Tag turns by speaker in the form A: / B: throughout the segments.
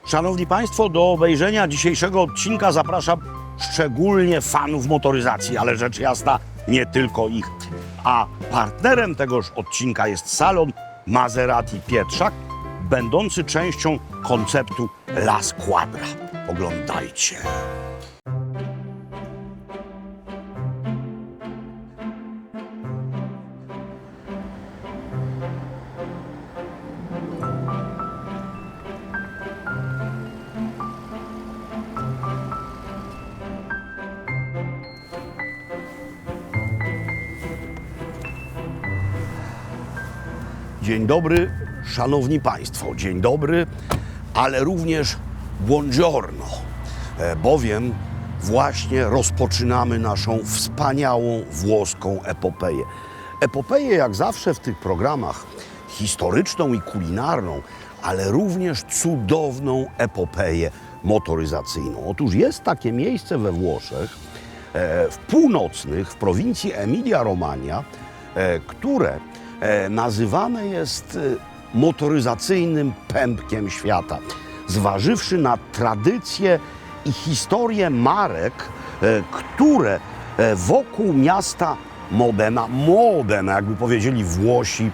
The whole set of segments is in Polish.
A: Szanowni Państwo, do obejrzenia dzisiejszego odcinka zapraszam szczególnie fanów motoryzacji, ale rzecz jasna nie tylko ich. A partnerem tegoż odcinka jest salon Maserati Pietrzak, będący częścią konceptu La Squadra. Oglądajcie. Dzień dobry, szanowni państwo, dzień dobry, ale również buongiorno, bowiem właśnie rozpoczynamy naszą wspaniałą włoską epopeję. Epopeję jak zawsze w tych programach historyczną i kulinarną, ale również cudowną epopeję motoryzacyjną. Otóż jest takie miejsce we Włoszech, w północnych, w prowincji Emilia-Romagna, które nazywane jest motoryzacyjnym pępkiem świata, zważywszy na tradycję i historię marek, które wokół miasta Modena, jakby powiedzieli Włosi,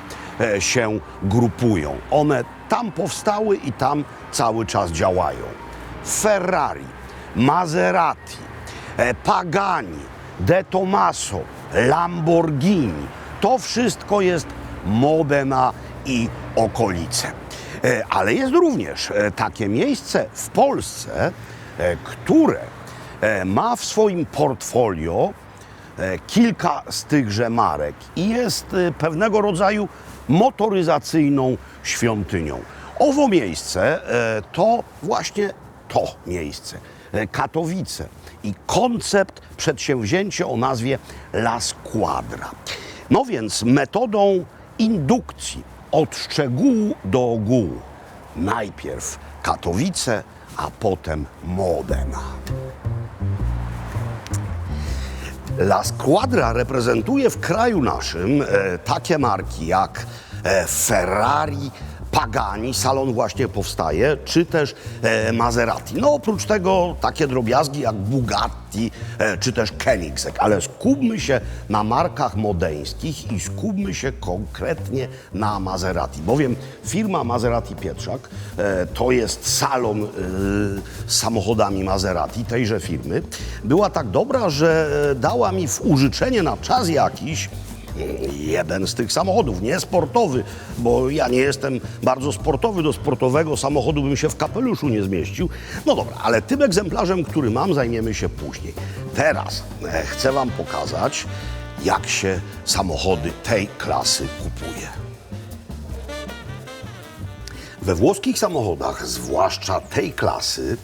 A: się grupują. One tam powstały i tam cały czas działają. Ferrari, Maserati, Pagani, De Tomaso, Lamborghini. To wszystko jest Modena i okolice. Ale jest również takie miejsce w Polsce, które ma w swoim portfolio kilka z tychże marek i jest pewnego rodzaju motoryzacyjną świątynią. Owo miejsce to właśnie to miejsce. Katowice i koncept przedsięwzięcia o nazwie La Squadra. No więc metodą indukcji od szczegółu do ogółu. Najpierw Katowice, a potem Modena. La Squadra reprezentuje w kraju naszym takie marki jak Ferrari, Pagani, salon właśnie powstaje, czy też Maserati. No oprócz tego takie drobiazgi jak Bugatti, czy też Koenigsegg, ale skupmy się na markach modeńskich i skupmy się konkretnie na Maserati, bowiem firma Maserati Pietrzak to jest salon z samochodami Maserati tejże firmy. Była tak dobra, że dała mi w użyczenie na czas jakiś jeden z tych samochodów, nie sportowy, bo ja nie jestem bardzo sportowy, do sportowego samochodu bym się w kapeluszu nie zmieścił. No dobra, ale tym egzemplarzem, który mam, zajmiemy się później. Teraz chcę wam pokazać, jak się samochody tej klasy kupuje. We włoskich samochodach, zwłaszcza tej klasy,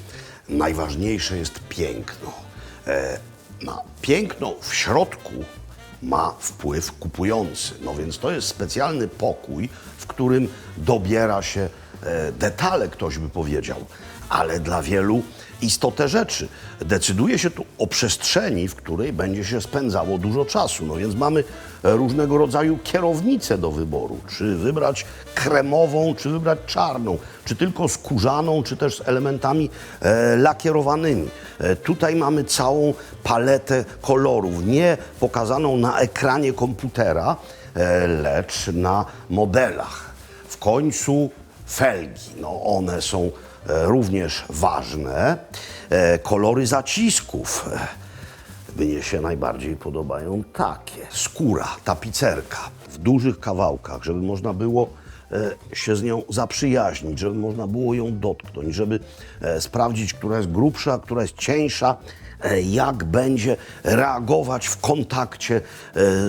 A: najważniejsze jest piękno. Na piękno w środku ma wpływ kupujący. No więc to jest specjalny pokój, w którym dobiera się detale, ktoś by powiedział, ale dla wielu istotę rzeczy. Decyduje się tu o przestrzeni, w której będzie się spędzało dużo czasu. No więc mamy różnego rodzaju kierownice do wyboru. Czy wybrać kremową, czy wybrać czarną, czy tylko skórzaną, czy też z elementami lakierowanymi. Tutaj mamy całą paletę kolorów, nie pokazaną na ekranie komputera, lecz na modelach. W końcu felgi, no one są również ważne. Kolory zacisków. Mnie się najbardziej podobają takie. Skóra, tapicerka w dużych kawałkach, żeby można było się z nią zaprzyjaźnić, żeby można było ją dotknąć, żeby sprawdzić, która jest grubsza, która jest cieńsza, jak będzie reagować w kontakcie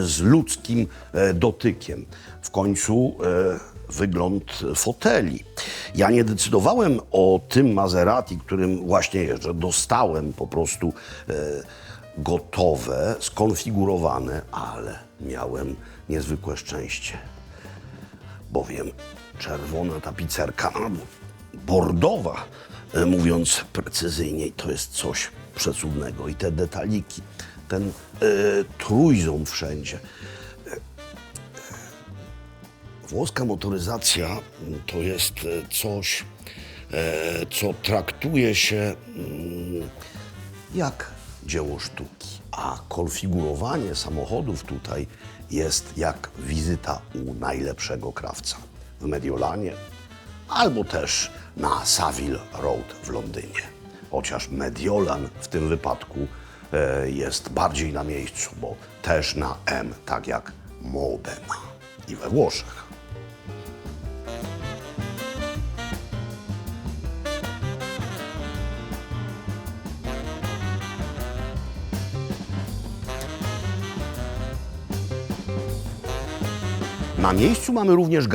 A: z ludzkim dotykiem. W końcu wygląd foteli. Ja nie decydowałem o tym Maserati, którym właśnie jeżdżę. Dostałem po prostu gotowe, skonfigurowane, ale miałem niezwykłe szczęście, bowiem czerwona tapicerka, bordowa, mówiąc precyzyjniej, to jest coś przecudnego. I te detaliki, ten trójząb wszędzie. Włoska motoryzacja to jest coś, co traktuje się jak dzieło sztuki. A konfigurowanie samochodów tutaj jest jak wizyta u najlepszego krawca w Mediolanie albo też na Savile Road w Londynie. Chociaż Mediolan w tym wypadku jest bardziej na miejscu, bo też na M, tak jak Modena i we Włoszech. Na miejscu mamy również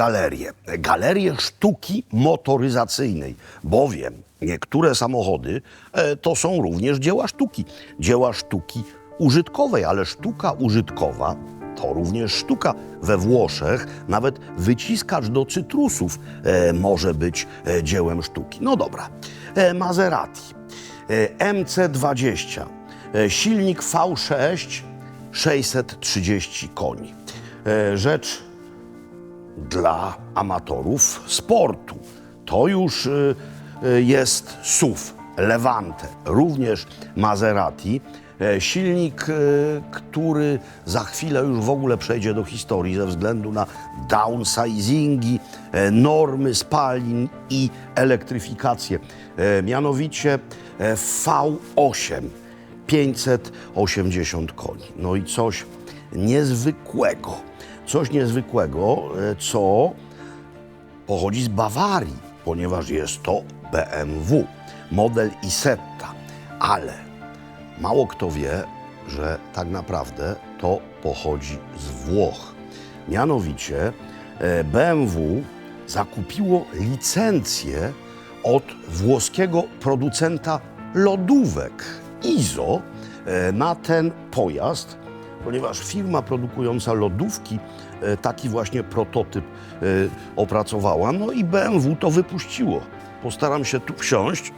A: galerię sztuki motoryzacyjnej, bowiem niektóre samochody to są również dzieła sztuki użytkowej, ale sztuka użytkowa to również sztuka. We Włoszech nawet wyciskacz do cytrusów może być dziełem sztuki. No dobra, Maserati, MC20, silnik V6, 630 koni. Rzecz dla amatorów sportu. To już jest SUV, Levante, również Maserati. Silnik, który za chwilę już w ogóle przejdzie do historii ze względu na downsizingi, normy spalin i elektryfikację. Mianowicie V8, 580 koni. No i coś niezwykłego, co pochodzi z Bawarii, ponieważ jest to BMW, model Isetta, ale mało kto wie, że tak naprawdę to pochodzi z Włoch. Mianowicie BMW zakupiło licencję od włoskiego producenta lodówek ISO na ten pojazd, ponieważ firma produkująca lodówki taki właśnie prototyp opracowała, no i BMW to wypuściło. Postaram się tu wsiąść.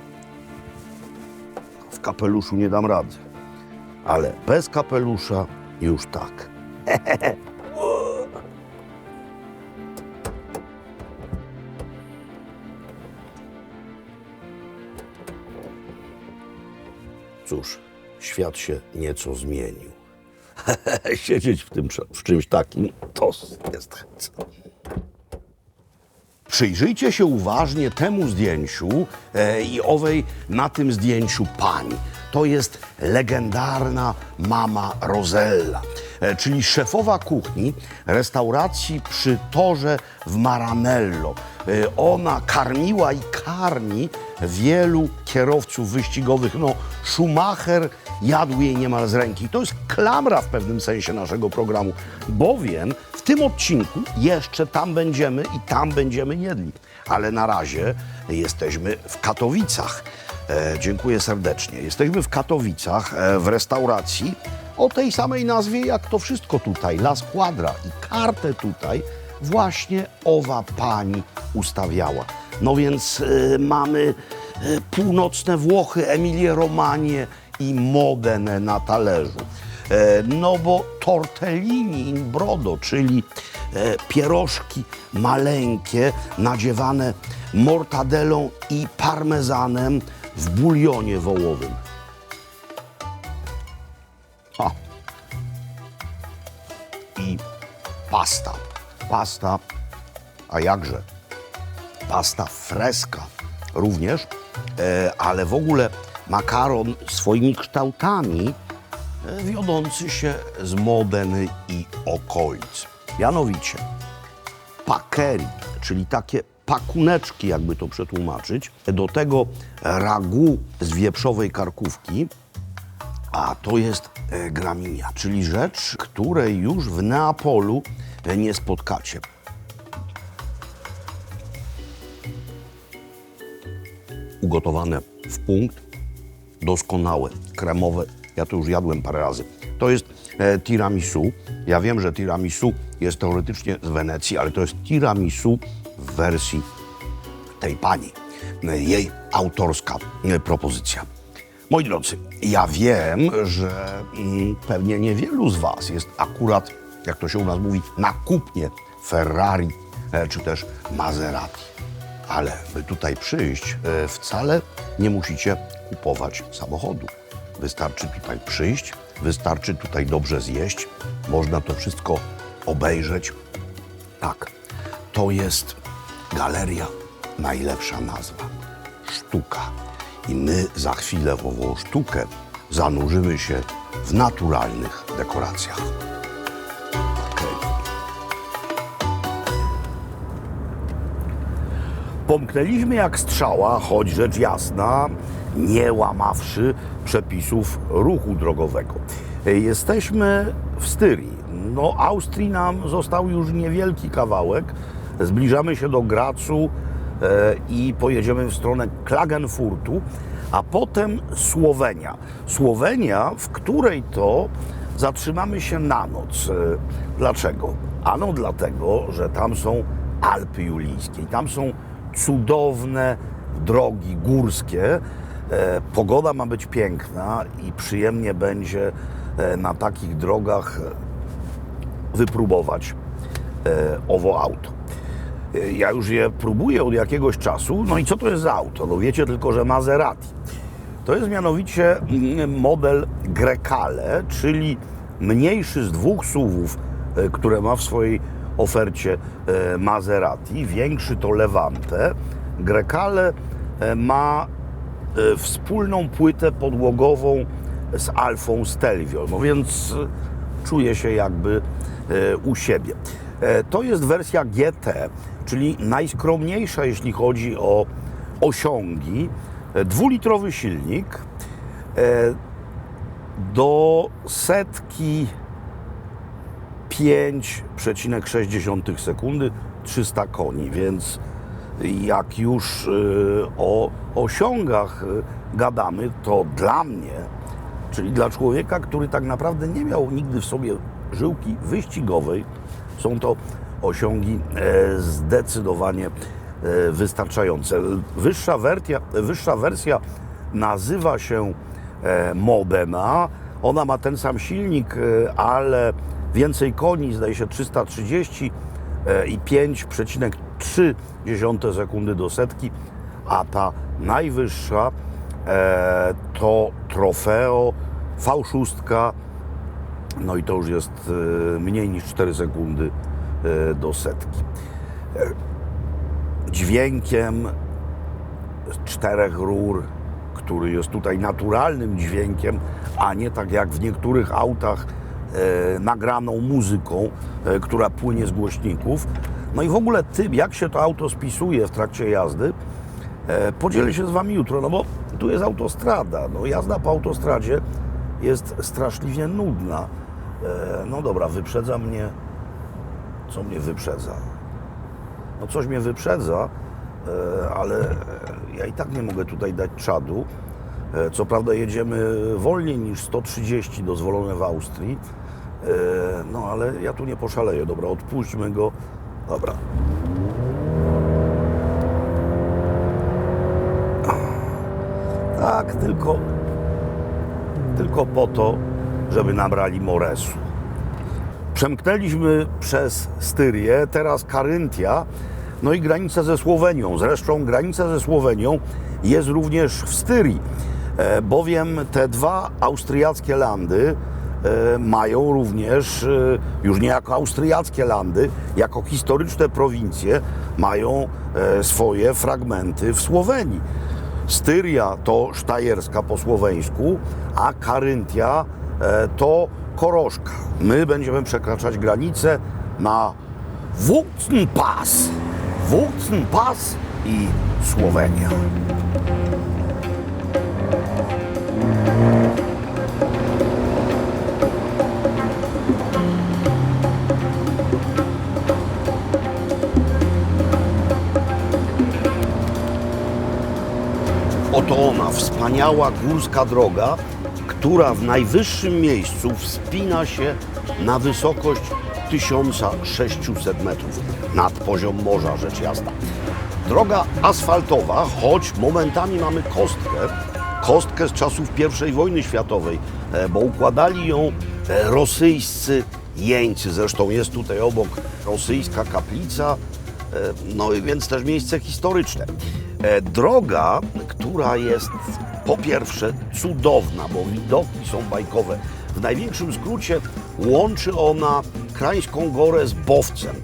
A: W kapeluszu nie dam rady, ale bez kapelusza już tak. Cóż, świat się nieco zmienił. Siedzieć w czymś takim to jest chęć. Przyjrzyjcie się uważnie temu zdjęciu i owej na tym zdjęciu pani. To jest legendarna mama Rosella, czyli szefowa kuchni restauracji przy torze w Maranello. Ona karmiła i karmi wielu kierowców wyścigowych. No, Schumacher jadł jej niemal z ręki. To jest klamra w pewnym sensie naszego programu, bowiem w tym odcinku jeszcze tam będziemy i tam będziemy jedli. Ale na razie jesteśmy w Katowicach. Dziękuję serdecznie. Jesteśmy w Katowicach w restauracji o tej samej nazwie jak to wszystko tutaj, La Squadra. I kartę tutaj właśnie owa pani ustawiała. No więc mamy północne Włochy, Emilię-Romagnię i Modenę na talerzu. No bo tortellini in brodo, czyli pierożki maleńkie nadziewane mortadelą i parmezanem w bulionie wołowym. I pasta, a jakże, pasta fresca również, ale w ogóle makaron swoimi kształtami wiodący się z Modeny i okolic. Mianowicie pakeri, czyli takie pakuneczki, jakby to przetłumaczyć, do tego ragu z wieprzowej karkówki, a to jest graminia, czyli rzecz, której już w Neapolu nie spotkacie. Ugotowane w punkt, doskonałe, kremowe. Ja to już jadłem parę razy. To jest tiramisu. Ja wiem, że tiramisu jest teoretycznie z Wenecji, ale to jest tiramisu w wersji tej pani. Jej autorska propozycja. Moi drodzy, ja wiem, że pewnie niewielu z was jest akurat, jak to się u nas mówi, na kupnie Ferrari czy też Maserati. Ale by tutaj przyjść, wcale nie musicie kupować samochodu. Wystarczy tutaj przyjść, wystarczy tutaj dobrze zjeść. Można to wszystko obejrzeć. Tak, to jest galeria, najlepsza nazwa. Sztuka. I my za chwilę w ową sztukę zanurzymy się w naturalnych dekoracjach. Pomknęliśmy jak strzała, choć rzecz jasna, nie łamawszy przepisów ruchu drogowego. Jesteśmy w Styrii. No, Austrii nam został już niewielki kawałek. Zbliżamy się do Grazu i pojedziemy w stronę Klagenfurtu, a potem Słowenia. Słowenia, w której to zatrzymamy się na noc. Dlaczego? Ano dlatego, że tam są Alpy Julijskie. Tam są cudowne drogi górskie. Pogoda ma być piękna i przyjemnie będzie na takich drogach wypróbować owo auto. Ja już je próbuję od jakiegoś czasu. No i co to jest za auto? No wiecie tylko, że Maserati. To jest mianowicie model Grecale, czyli mniejszy z dwóch SUV-ów, które ma w swojej ofercie Maserati. Większy to Levante. Grecale ma wspólną płytę podłogową z Alfą Stelvio, no więc czuje się jakby u siebie. To jest wersja GT, czyli najskromniejsza, jeśli chodzi o osiągi. Dwulitrowy silnik, do setki 5,6 sekundy, 300 koni, więc jak już o osiągach gadamy, to dla mnie, czyli dla człowieka, który tak naprawdę nie miał nigdy w sobie żyłki wyścigowej, są to osiągi zdecydowanie wystarczające. Wyższa wersja nazywa się Modena. Ona ma ten sam silnik, ale więcej koni, zdaje się 330 i 5,3 sekundy do setki, a ta najwyższa to Trofeo V6, no i to już jest mniej niż 4 sekundy do setki. Dźwiękiem 4 rur, który jest tutaj naturalnym dźwiękiem, a nie tak jak w niektórych autach nagraną muzyką, która płynie z głośników. No i w ogóle tym, jak się to auto spisuje w trakcie jazdy, podzielę się z Wami jutro, no bo tu jest autostrada. No, jazda po autostradzie jest straszliwie nudna. No dobra, wyprzedza mnie. Co mnie wyprzedza? No coś mnie wyprzedza, ale ja i tak nie mogę tutaj dać czadu. Co prawda jedziemy wolniej niż 130 dozwolone w Austrii, no ale ja tu nie poszaleję. Dobra, odpuśćmy go. Dobra. Tak, tylko po to, żeby nabrali moresu. Przemknęliśmy przez Styrię, teraz Karyntia, no i granicę ze Słowenią. Zresztą granica ze Słowenią jest również w Styrii, bowiem te dwa austriackie landy mają również, już nie jako austriackie landy, jako historyczne prowincje, mają swoje fragmenty w Słowenii. Styria to Sztajerska po słoweńsku, a Karyntia to Koroszka. My będziemy przekraczać granicę na Wurzenpass. Wurzenpass i Słowenia. Oto ona, wspaniała górska droga, która w najwyższym miejscu wspina się na wysokość 1600 metrów nad poziom morza, rzecz jasna. Droga asfaltowa, choć momentami mamy kostkę z czasów I wojny światowej, bo układali ją rosyjscy jeńcy. Zresztą jest tutaj obok rosyjska kaplica no i więc też miejsce historyczne. Droga, która jest po pierwsze cudowna, bo widoki są bajkowe. W największym skrócie łączy ona Krańską Gorę z Bowcem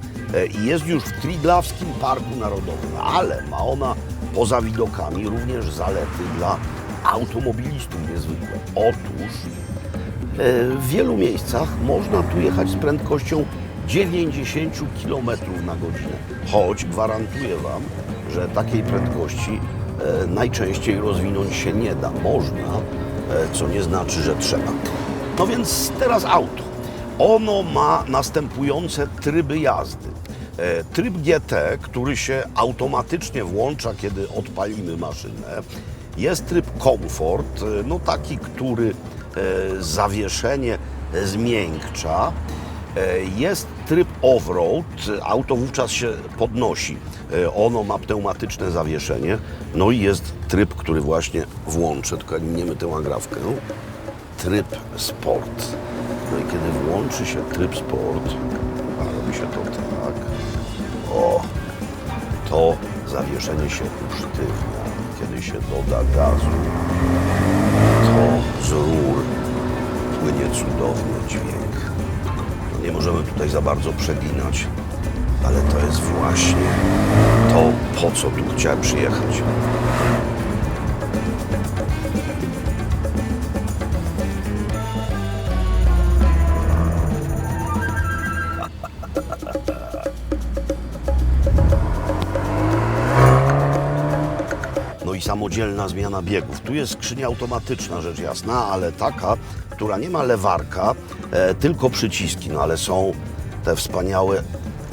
A: i jest już w Triglavskim Parku Narodowym, ale ma ona poza widokami również zalety dla automobilistów niezwykłe. Otóż w wielu miejscach można tu jechać z prędkością 90 km na godzinę, choć gwarantuję Wam, że takiej prędkości najczęściej rozwinąć się nie da. Można, co nie znaczy, że trzeba. No więc teraz auto. Ono ma następujące tryby jazdy. Tryb GT, który się automatycznie włącza, kiedy odpalimy maszynę. Jest tryb Comfort, no taki, który zawieszenie zmiękcza. Jest tryb Offroad, auto wówczas się podnosi. Ono ma pneumatyczne zawieszenie. No i jest tryb, który właśnie włączę, tylko jak miniemy tę agrafkę. Tryb Sport. No i kiedy włączy się tryb Sport, a robi się to tak, to zawieszenie się usztywnia. Kiedy się doda gazu, to z rur płynie cudowny dźwięk. No nie możemy tutaj za bardzo przeginać, ale to jest właśnie to, po co tu chciałem przyjechać. No i samodzielna zmiana biegów. Tu jest skrzynia automatyczna, rzecz jasna, ale taka, która nie ma lewarka, tylko przyciski. No ale są te wspaniałe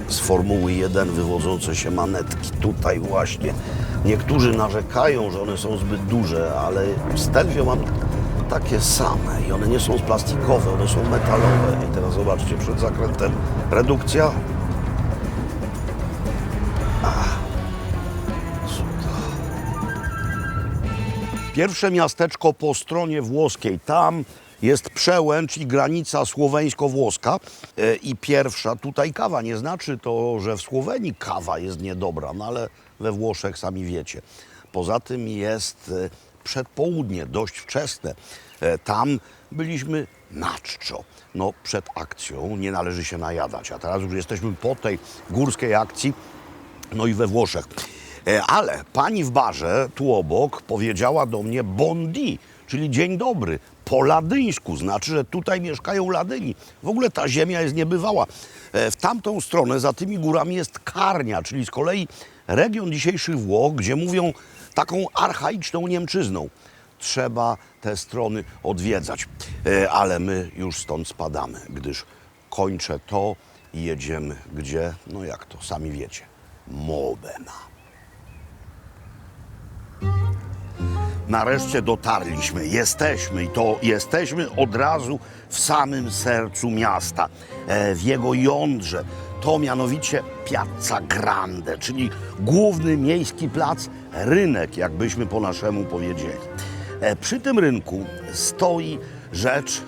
A: z Formuły 1 wywodzące się manetki. Tutaj właśnie. Niektórzy narzekają, że one są zbyt duże, ale w Stelvio mam takie same i one nie są plastikowe, one są metalowe. I teraz zobaczcie, przed zakrętem redukcja. Pierwsze miasteczko po stronie włoskiej. Tam jest przełęcz i granica słoweńsko-włoska. I pierwsza tutaj kawa. Nie znaczy to, że w Słowenii kawa jest niedobra, no ale we Włoszech sami wiecie. Poza tym jest przedpołudnie, dość wczesne. Tam byliśmy na czczo. No przed akcją nie należy się najadać, a teraz już jesteśmy po tej górskiej akcji, no i we Włoszech. Ale pani w barze tu obok powiedziała do mnie bon di, czyli dzień dobry, po ladyńsku. Znaczy, że tutaj mieszkają Ladyni. W ogóle ta ziemia jest niebywała. W tamtą stronę, za tymi górami jest Carnia, czyli z kolei region dzisiejszych Włoch, gdzie mówią taką archaiczną niemczyzną. Trzeba te strony odwiedzać. Ale my już stąd spadamy, gdyż kończę to i jedziemy gdzie? No jak to, sami wiecie. Modena. Nareszcie dotarliśmy, jesteśmy i to jesteśmy od razu w samym sercu miasta, w jego jądrze. To mianowicie Piazza Grande, czyli główny miejski plac, rynek, jakbyśmy po naszemu powiedzieli. Przy tym rynku stoi rzecz,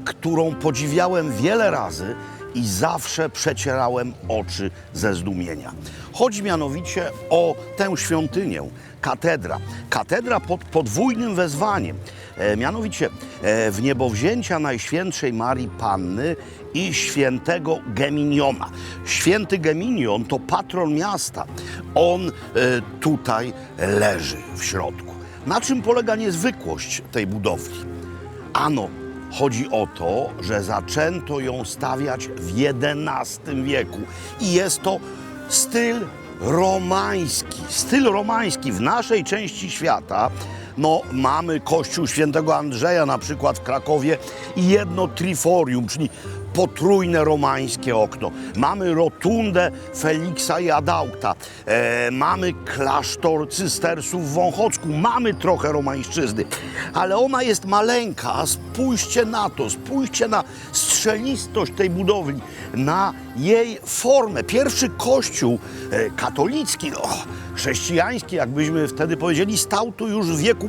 A: którą podziwiałem wiele razy i zawsze przecierałem oczy ze zdumienia. Chodzi mianowicie o tę świątynię, katedra. Katedra pod podwójnym wezwaniem, mianowicie w niebowzięcia Najświętszej Marii Panny i świętego Geminiona. Święty Geminion to patron miasta. On tutaj leży w środku. Na czym polega niezwykłość tej budowli? Ano, chodzi o to, że zaczęto ją stawiać w XI wieku i jest to styl romański. Styl romański w naszej części świata. No, mamy kościół świętego Andrzeja na przykład w Krakowie i jedno triforium, czyli potrójne romańskie okno. Mamy rotundę Feliksa i Adaukta. Mamy klasztor cystersów w Wąchocku. Mamy trochę romańszczyzny, ale ona jest maleńka. A spójrzcie na to, spójrzcie na strzelistość tej budowli, na jej formę. Pierwszy kościół katolicki, chrześcijański, jakbyśmy wtedy powiedzieli, stał tu już w wieku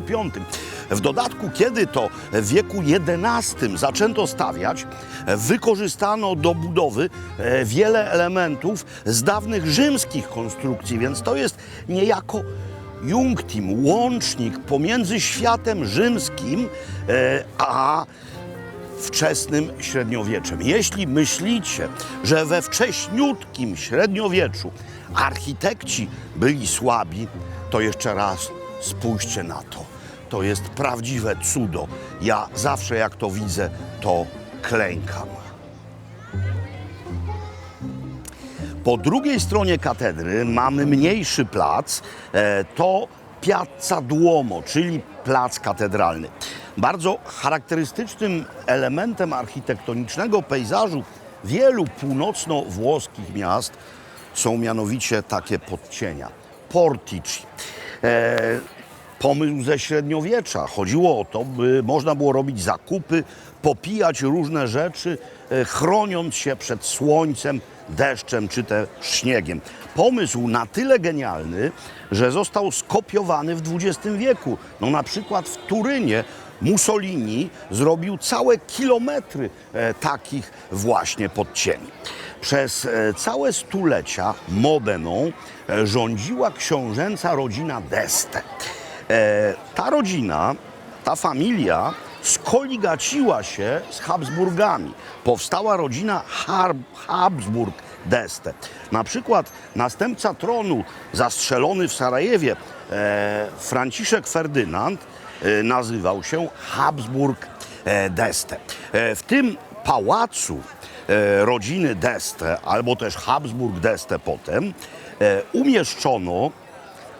A: V. W dodatku, kiedy to w wieku XI zaczęto stawiać, wykorzystano do budowy wiele elementów z dawnych rzymskich konstrukcji, więc to jest niejako junctim, łącznik pomiędzy światem rzymskim a wczesnym średniowieczem. Jeśli myślicie, że we wcześniutkim średniowieczu architekci byli słabi, to jeszcze raz spójrzcie na to. To jest prawdziwe cudo. Ja zawsze jak to widzę, to klękam. Po drugiej stronie katedry mamy mniejszy plac. To Piazza Duomo, czyli plac katedralny. Bardzo charakterystycznym elementem architektonicznego pejzażu wielu północno-włoskich miast są mianowicie takie podcienia. Portici. Pomysł ze średniowiecza. Chodziło o to, by można było robić zakupy, popijać różne rzeczy, chroniąc się przed słońcem, deszczem czy też śniegiem. Pomysł na tyle genialny, że został skopiowany w XX wieku. No na przykład w Turynie Mussolini zrobił całe kilometry takich właśnie podcieni. Przez całe stulecia Modeną rządziła książęca rodzina d'Este. Ta rodzina, ta familia skoligaciła się z Habsburgami. Powstała rodzina Habsburg d'Este. Na przykład następca tronu zastrzelony w Sarajewie, Franciszek Ferdynand, nazywał się Habsburg d'Este. W tym pałacu rodziny d'Este, albo też Habsburg d'Este potem, umieszczono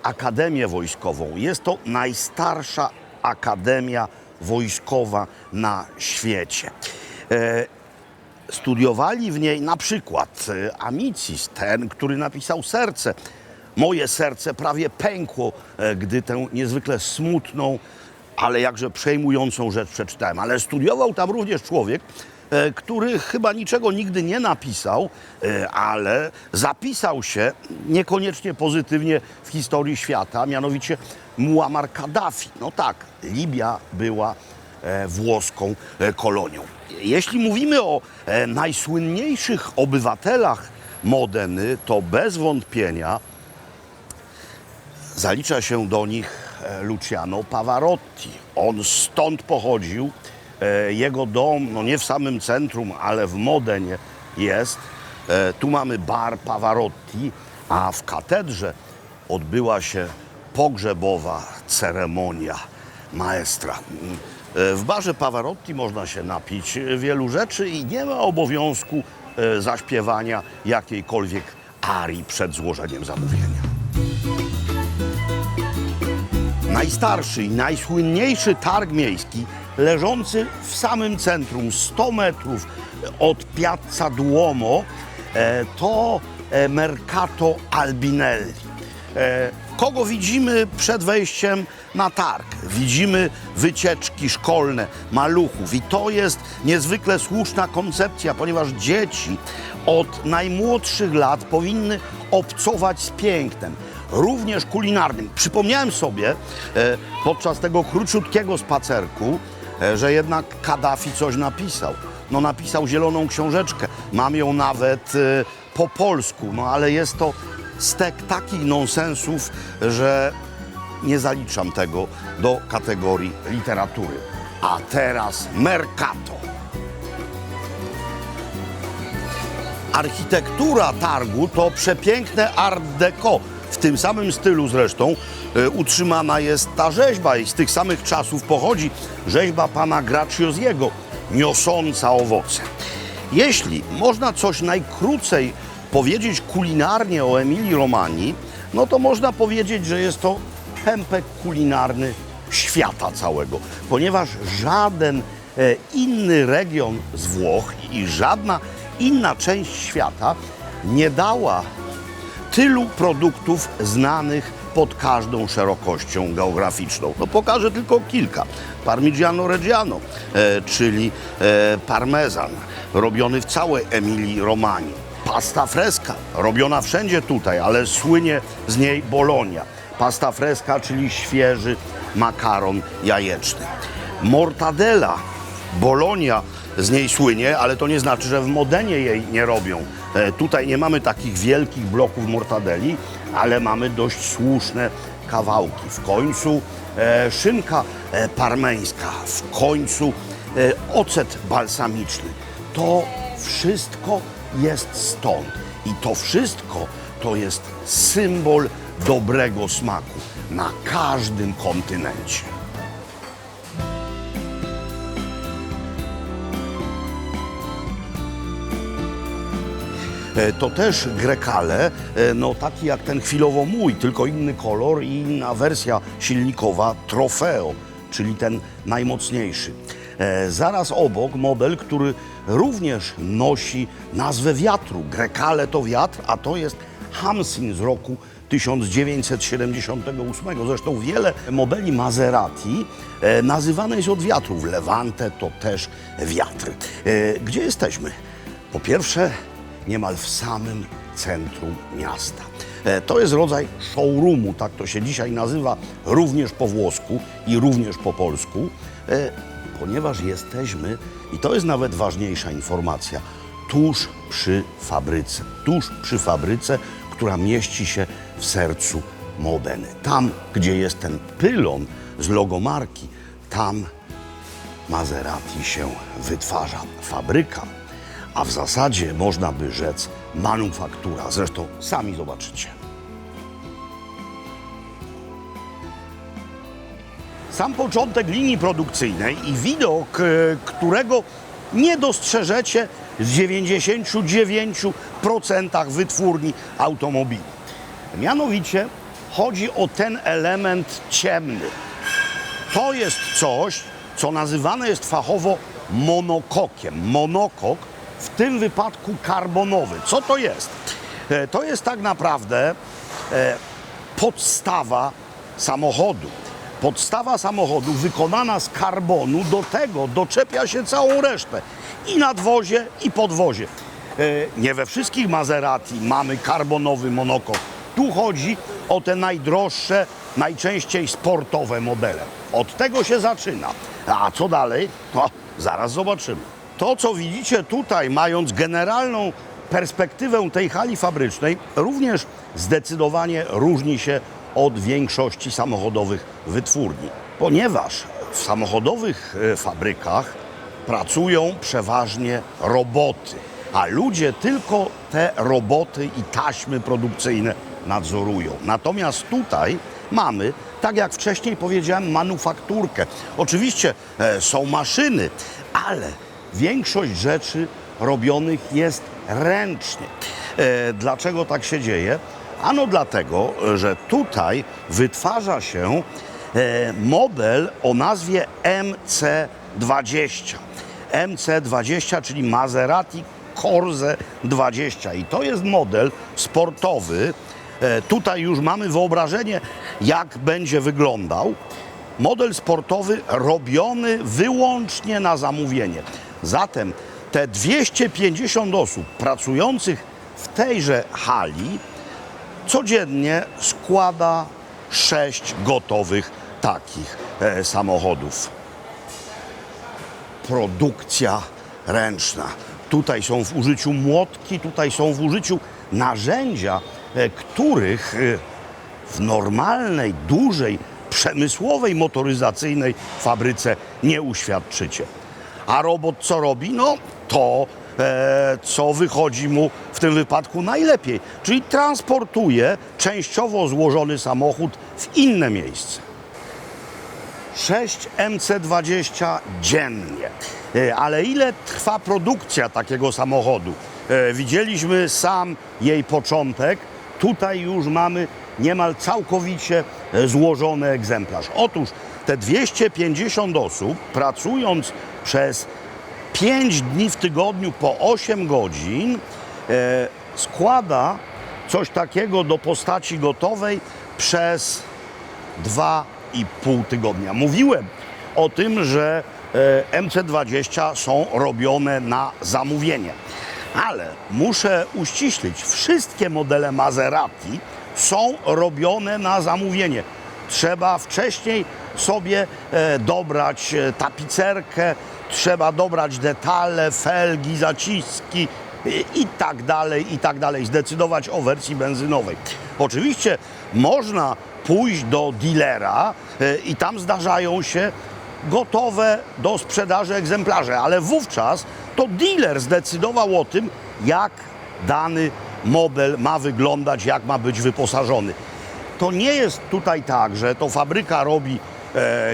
A: Akademię Wojskową. Jest to najstarsza akademia wojskowa na świecie. Studiowali w niej na przykład Amicis, ten, który napisał Serce. Moje serce prawie pękło, gdy tę niezwykle smutną, ale jakże przejmującą rzecz przeczytałem. Ale studiował tam również człowiek, który chyba niczego nigdy nie napisał, ale zapisał się niekoniecznie pozytywnie w historii świata, mianowicie Muammar Kaddafi. No tak, Libia była włoską kolonią. Jeśli mówimy o najsłynniejszych obywatelach Modeny, to bez wątpienia zalicza się do nich Luciano Pavarotti. On stąd pochodził. Jego dom, no nie w samym centrum, ale w Modenie jest. Tu mamy bar Pavarotti, a w katedrze odbyła się pogrzebowa ceremonia maestra. W barze Pavarotti można się napić wielu rzeczy i nie ma obowiązku zaśpiewania jakiejkolwiek arii przed złożeniem zamówienia. Najstarszy i najsłynniejszy targ miejski, leżący w samym centrum, 100 metrów od Piazza Duomo, to Mercato Albinelli. Kogo widzimy przed wejściem na targ? Widzimy wycieczki szkolne maluchów i to jest niezwykle słuszna koncepcja, ponieważ dzieci od najmłodszych lat powinny obcować z pięknem, również kulinarnym. Przypomniałem sobie podczas tego króciutkiego spacerku, że jednak Kaddafi coś napisał. No napisał zieloną książeczkę, mam ją nawet po polsku, no ale jest to stek takich nonsensów, że nie zaliczam tego do kategorii literatury. A teraz Mercato. Architektura targu to przepiękne art déco. W tym samym stylu zresztą utrzymana jest ta rzeźba i z tych samych czasów pochodzi rzeźba pana Graciosiego, niosąca owoce. Jeśli można coś najkrócej powiedzieć kulinarnie o Emilii Romanii, no to można powiedzieć, że jest to pępek kulinarny świata całego, ponieważ żaden inny region z Włoch i żadna inna część świata nie dała tylu produktów znanych pod każdą szerokością geograficzną. No pokażę tylko kilka. Parmigiano Reggiano, czyli parmezan, robiony w całej Emilii Romanii. Pasta fresca, robiona wszędzie tutaj, ale słynie z niej Bologna. Pasta fresca, czyli świeży makaron jajeczny. Mortadela, Bologna z niej słynie, ale to nie znaczy, że w Modenie jej nie robią. Tutaj nie mamy takich wielkich bloków mortadeli, ale mamy dość słuszne kawałki. W końcu szynka parmeńska, w końcu ocet balsamiczny. To wszystko jest stąd. I to wszystko to jest symbol dobrego smaku na każdym kontynencie. To też Grecale, no taki jak ten chwilowo mój, tylko inny kolor i inna wersja silnikowa Trofeo, czyli ten najmocniejszy. Zaraz obok model, który również nosi nazwę wiatru. Grecale to wiatr, a to jest Hamsin z roku 1978. Zresztą wiele modeli Maserati nazywane jest od wiatrów. Levante to też wiatr. Gdzie jesteśmy? Po pierwsze, niemal w samym centrum miasta. To jest rodzaj showroomu, tak to się dzisiaj nazywa, również po włosku i również po polsku, ponieważ jesteśmy, i to jest nawet ważniejsza informacja, tuż przy fabryce, która mieści się w sercu Modeny. Tam, gdzie jest ten pylon z logo marki, tam Maserati się wytwarza. Fabryka, a w zasadzie można by rzec manufaktura. Zresztą sami zobaczycie. Sam początek linii produkcyjnej i widok, którego nie dostrzeżecie w 99% wytwórni automobili. Mianowicie chodzi o ten element ciemny. To jest coś, co nazywane jest fachowo monokokiem. Monokok, w tym wypadku karbonowy. Co to jest? To jest tak naprawdę podstawa samochodu. Podstawa samochodu wykonana z karbonu, do tego doczepia się całą resztę. I nadwozie, i podwozie. Nie we wszystkich Maserati mamy karbonowy monokok. Tu chodzi o te najdroższe, najczęściej sportowe modele. Od tego się zaczyna. A co dalej? No, zaraz zobaczymy. To, co widzicie tutaj, mając generalną perspektywę tej hali fabrycznej, również zdecydowanie różni się od większości samochodowych wytwórni. Ponieważ w samochodowych fabrykach pracują przeważnie roboty, a ludzie tylko te roboty i taśmy produkcyjne nadzorują. Natomiast tutaj mamy, tak jak wcześniej powiedziałem, manufakturkę. Oczywiście są maszyny, ale większość rzeczy robionych jest ręcznie. Dlaczego tak się dzieje? Ano dlatego, że tutaj wytwarza się model o nazwie MC20. MC20, czyli Maserati Corse 20. I to jest model sportowy. Tutaj już mamy wyobrażenie, jak będzie wyglądał. Model sportowy robiony wyłącznie na zamówienie. Zatem te 250 osób pracujących w tejże hali codziennie składa 6 gotowych takich samochodów. Produkcja ręczna. Tutaj są w użyciu młotki, tutaj są w użyciu narzędzia, których w normalnej, dużej, przemysłowej, motoryzacyjnej fabryce nie uświadczycie. A robot co robi? No to, co wychodzi mu w tym wypadku najlepiej, czyli transportuje częściowo złożony samochód w inne miejsce. 6 MC20 dziennie. Ale ile trwa produkcja takiego samochodu? Widzieliśmy sam jej początek. Tutaj już mamy niemal całkowicie złożony egzemplarz. Otóż te 250 osób, pracując przez 5 dni w tygodniu po 8 godzin, składa coś takiego do postaci gotowej przez 2,5 tygodnia. Mówiłem o tym, że MC20 są robione na zamówienie. Ale muszę uściślić, wszystkie modele Maserati są robione na zamówienie. trzeba wcześniej sobie dobrać tapicerkę, trzeba dobrać detale, felgi, zaciski i tak dalej, zdecydować o wersji benzynowej. Oczywiście można pójść do dealera i tam zdarzają się gotowe do sprzedaży egzemplarze, ale wówczas to dealer zdecydował o tym, jak dany model ma wyglądać, jak ma być wyposażony. To nie jest tutaj tak, że to fabryka robi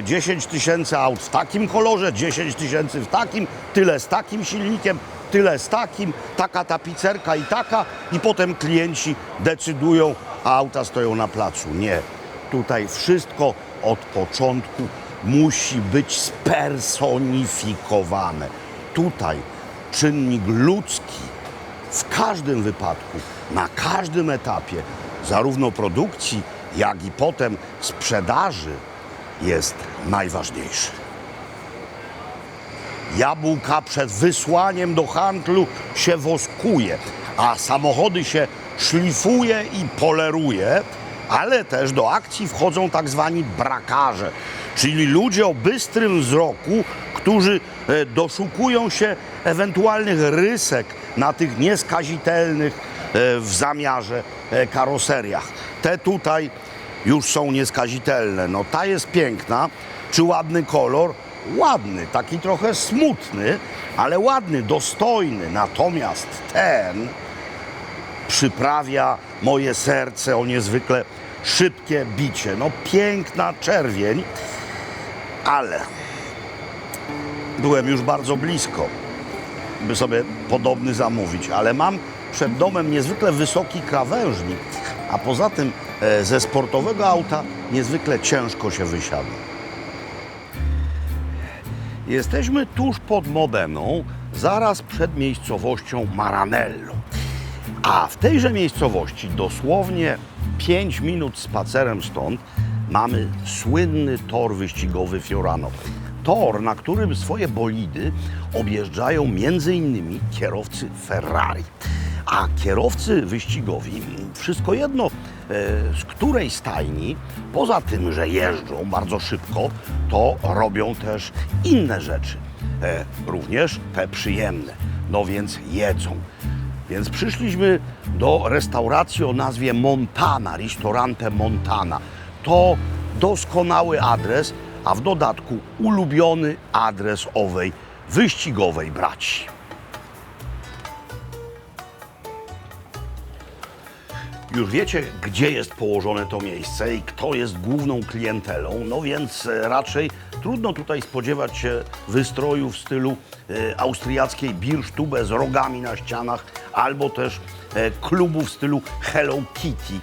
A: 10 tysięcy aut w takim kolorze, 10 tysięcy w takim, tyle z takim silnikiem, tyle z takim, taka tapicerka i potem klienci decydują, a auta stoją na placu. Nie. Tutaj wszystko od początku musi być spersonifikowane. Tutaj czynnik ludzki w każdym wypadku, na każdym etapie, zarówno produkcji, jak i potem sprzedaży, jest najważniejszy. Jabłka przed wysłaniem do handlu się woskuje, a samochody się szlifuje i poleruje, ale też do akcji wchodzą tak zwani brakarze, czyli ludzie o bystrym wzroku, którzy doszukują się ewentualnych rysek na tych nieskazitelnych w zamiarze karoseriach. Te tutaj już są nieskazitelne. No ta jest piękna, czy ładny kolor? Ładny, taki trochę smutny, ale ładny, dostojny. Natomiast ten przyprawia moje serce o niezwykle szybkie bicie. No piękna czerwień, ale byłem już bardzo blisko, by sobie podobny zamówić, ale mam przed domem niezwykle wysoki krawężnik, a poza tym ze sportowego auta niezwykle ciężko się wysiada. Jesteśmy tuż pod Modeną, zaraz przed miejscowością Maranello. A w tejże miejscowości, dosłownie 5 minut spacerem stąd, mamy słynny tor wyścigowy Fiorano. Tor, na którym swoje bolidy objeżdżają m.in. kierowcy Ferrari. A kierowcy wyścigowi, wszystko jedno z której stajni, poza tym, że jeżdżą bardzo szybko, to robią też inne rzeczy, również te przyjemne, no więc jedzą. Więc przyszliśmy do restauracji o nazwie Montana, Ristorante Montana. To doskonały adres, a w dodatku ulubiony adres owej wyścigowej braci. Już wiecie, gdzie jest położone to miejsce i kto jest główną klientelą, no więc raczej trudno tutaj spodziewać się wystroju w stylu austriackiej Bierstube z rogami na ścianach, albo też klubu w stylu Hello Kitty.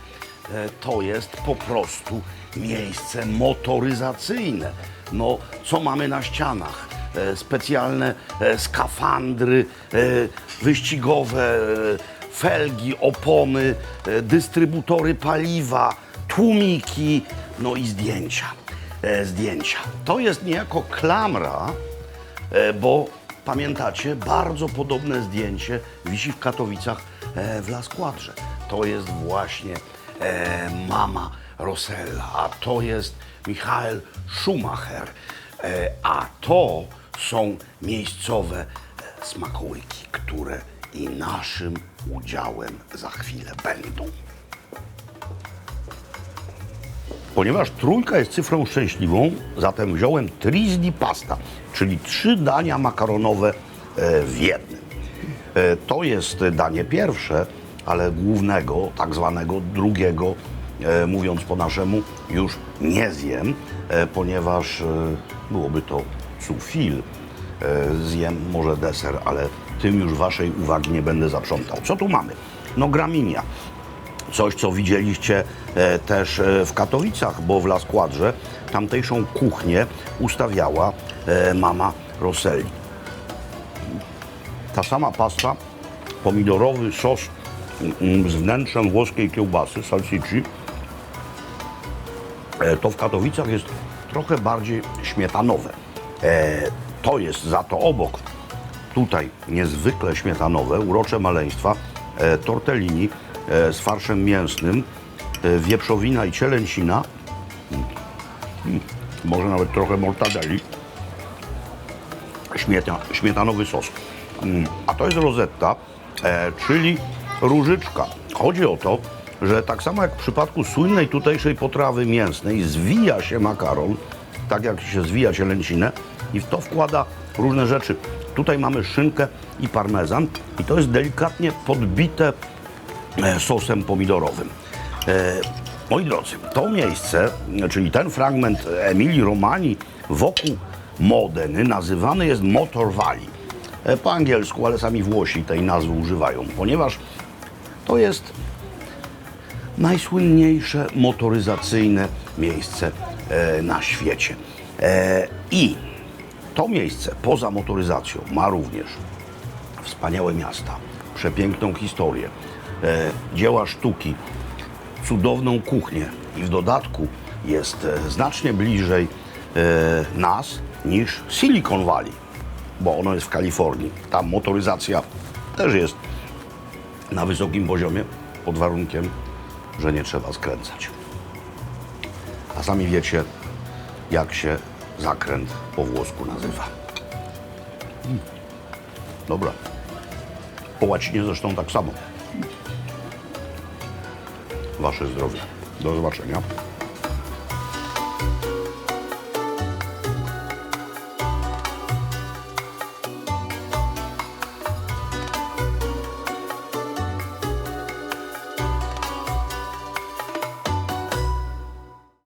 A: To jest po prostu miejsce motoryzacyjne. No, co mamy na ścianach? Specjalne skafandry wyścigowe, felgi, opony, dystrybutory paliwa, tłumiki, no i zdjęcia. To jest niejako klamra, bo pamiętacie, bardzo podobne zdjęcie wisi w Katowicach w La Squadrze. To jest właśnie mama Rossella, a to jest Michael Schumacher, a to są miejscowe smakołyki, które i naszym udziałem za chwilę będą. Ponieważ trójka jest cyfrą szczęśliwą, zatem wziąłem tris di pasta, czyli 3 dania makaronowe w jednym. To jest danie pierwsze, ale głównego, tak zwanego drugiego, mówiąc po naszemu, już nie zjem, ponieważ byłoby to zu viel. Zjem może deser, ale tym już waszej uwagi nie będę zaprzątał. Co tu mamy? No graminia. Coś, co widzieliście też w Katowicach, bo w La Squadrze tamtejszą kuchnię ustawiała mama Rosselli. Ta sama pasta, pomidorowy sos z wnętrzem włoskiej kiełbasy, salsicci. To w Katowicach jest trochę bardziej śmietanowe. To jest za to obok. Tutaj niezwykle śmietanowe, urocze maleństwa, tortellini z farszem mięsnym, wieprzowina i cielęcina. Może nawet trochę mortadelli. Śmietanowy sos. A to jest rosetta, czyli różyczka. Chodzi o to, że tak samo jak w przypadku słynnej tutejszej potrawy mięsnej zwija się makaron, tak jak się zwija cielęcinę i w to wkłada różne rzeczy. Tutaj mamy szynkę i parmezan i to jest delikatnie podbite sosem pomidorowym. Moi drodzy, to miejsce, czyli ten fragment Emilii Romani wokół Modeny nazywany jest Motor Valley. Po angielsku, ale sami Włosi tej nazwy używają, ponieważ to jest najsłynniejsze motoryzacyjne miejsce na świecie. I to miejsce poza motoryzacją ma również wspaniałe miasta, przepiękną historię, dzieła sztuki, cudowną kuchnię i w dodatku jest znacznie bliżej nas niż Silicon Valley, bo ono jest w Kalifornii. Tam motoryzacja też jest na wysokim poziomie, pod warunkiem, że nie trzeba skręcać. A sami wiecie, jak się zakręt po włosku nazywa. Dobra. Po łacinie zresztą tak samo. Wasze zdrowie. Do zobaczenia.